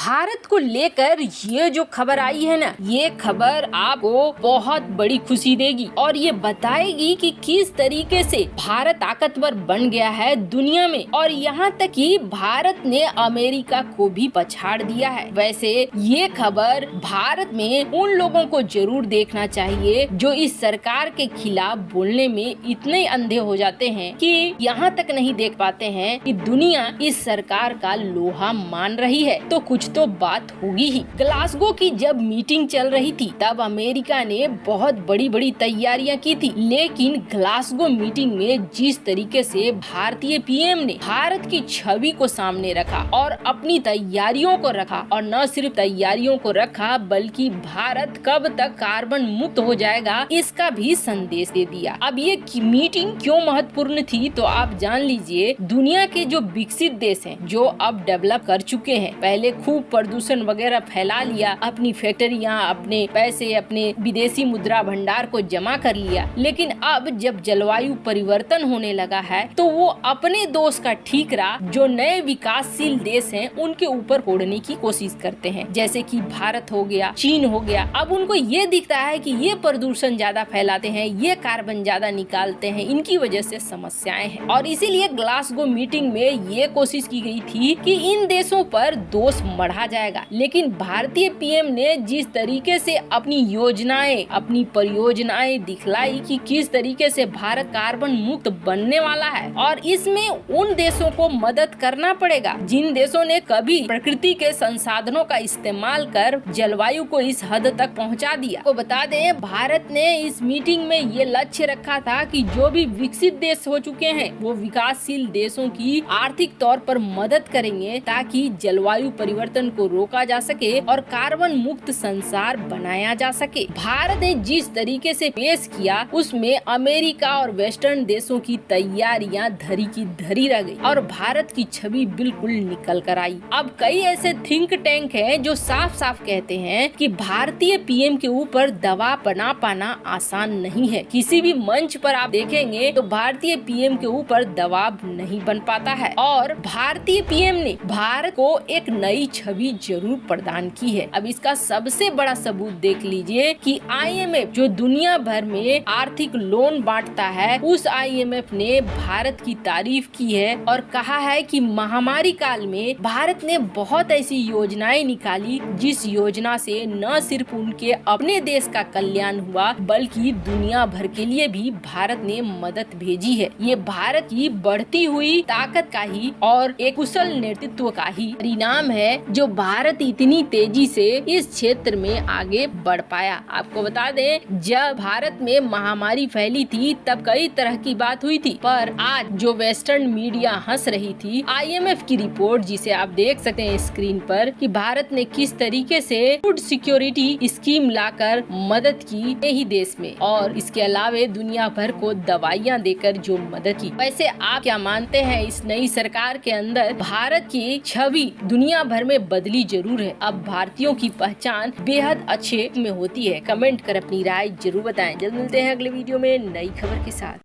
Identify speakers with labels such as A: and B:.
A: भारत को लेकर ये जो खबर आई है ना, ये खबर आपको बहुत बड़ी खुशी देगी और ये बताएगी कि किस तरीके से भारत ताकतवर बन गया है दुनिया में, और यहाँ तक कि भारत ने अमेरिका को भी पछाड़ दिया है। वैसे ये खबर भारत में उन लोगों को जरूर देखना चाहिए जो इस सरकार के खिलाफ बोलने में इतने अंधे हो जाते हैं कि यहाँ तक नहीं देख पाते हैं कि दुनिया इस सरकार का लोहा मान रही है, तो कुछ तो बात होगी ही। ग्लासगो की जब मीटिंग चल रही थी तब अमेरिका ने बहुत बड़ी बड़ी तैयारियां की थी, लेकिन ग्लासगो मीटिंग में जिस तरीके से भारतीय पीएम ने भारत की छवि को सामने रखा और अपनी तैयारियों को रखा, और न सिर्फ तैयारियों को रखा बल्कि भारत कब तक कार्बन मुक्त हो जाएगा इसका भी संदेश दे दिया। अब ये मीटिंग क्यों महत्वपूर्ण थी तो आप जान लीजिए। दुनिया के जो विकसित देश हैं, जो अब डेवलप कर चुके हैं, पहले खूब प्रदूषण वगैरह फैला लिया, अपनी फैक्ट्रियां, अपने पैसे, अपने विदेशी मुद्रा भंडार को जमा कर लिया, लेकिन अब जब जलवायु परिवर्तन होने लगा है तो वो अपने दोष का ठीकरा जो नए विकासशील देश हैं उनके ऊपर फोड़ने की कोशिश करते हैं, जैसे कि भारत हो गया, चीन हो गया। अब उनको ये दिखता है कि ये प्रदूषण ज्यादा फैलाते हैं, ये कार्बन ज्यादा निकालते हैं, इनकी वजह से समस्याएं हैं, और इसीलिए ग्लासगो मीटिंग में ये कोशिश की गई थी कि इन देशों पर दोष मढ़ा जाएगा। लेकिन भारतीय पीएम ने जिस तरीके से अपनी योजनाएं, अपनी परियोजनाएं दिखलाई कि किस तरीके से भारत कार्बन मुक्त बनने वाला है, और इसमें उन देशों को मदद करना पड़ेगा जिन देशों ने कभी प्रकृति के संसाधनों का इस्तेमाल कर जलवायु को इस हद तक पहुंचा दिया। तो बता दें, भारत ने इस मीटिंग में ये लक्ष्य रखा था कि जो भी विकसित देश हो चुके हैं वो विकासशील देशों की आर्थिक तौर पर मदद करेंगे ताकि जलवायु परिवर्तन को रोका जा सके और कार्बन मुक्त संसार बनाया जा सके। भारत ने जिस तरीके से पेश किया उसमें अमेरिका और वेस्टर्न देशों की तैयारियां धरी की धरी रह गई और भारत की छवि बिल्कुल निकल कर आई। अब कई ऐसे थिंक टैंक हैं जो साफ साफ कहते हैं कि भारतीय पीएम के ऊपर दबाव बना पाना आसान नहीं है। किसी भी मंच पर आप देखेंगे तो भारतीय पीएम के ऊपर दबाव नहीं बन पाता है, और भारतीय पीएम ने भारत को एक नई छवि जरूर प्रदान की है। अब इसका सबसे बड़ा सबूत देख लीजिए कि आईएमएफ जो दुनिया भर में आर्थिक लोन बांटता है, उस आईएमएफ ने भारत की तारीफ की है और कहा है कि महामारी काल में भारत ने बहुत ऐसी योजनाएं निकाली जिस योजना से न सिर्फ उनके अपने देश का कल्याण हुआ बल्कि दुनिया भर के लिए भी भारत ने मदद भेजी है। ये भारत की बढ़ती हुई ताकत का ही और एक कुशल नेतृत्व का ही परिणाम है जो भारत इतनी तेजी से इस क्षेत्र में आगे बढ़ पाया। आपको बता दें, जब भारत में महामारी फैली थी तब कई तरह की बात हुई थी, पर आज जो वेस्टर्न मीडिया हंस रही थी, आईएमएफ की रिपोर्ट जिसे आप देख सकते हैं स्क्रीन पर, कि भारत ने किस तरीके से फूड सिक्योरिटी स्कीम लाकर मदद की ही देश में, और इसके अलावे दुनिया भर को दवाइयाँ देकर जो मदद की। वैसे आप क्या मानते हैं, इस नई सरकार के अंदर भारत की छवि दुनिया भर में बदली जरूर है। अब भारतीयों की पहचान बेहद अच्छे में होती है। कमेंट कर अपनी राय जरूर बताएं। जल्द मिलते हैं अगले वीडियो में नई खबर के साथ।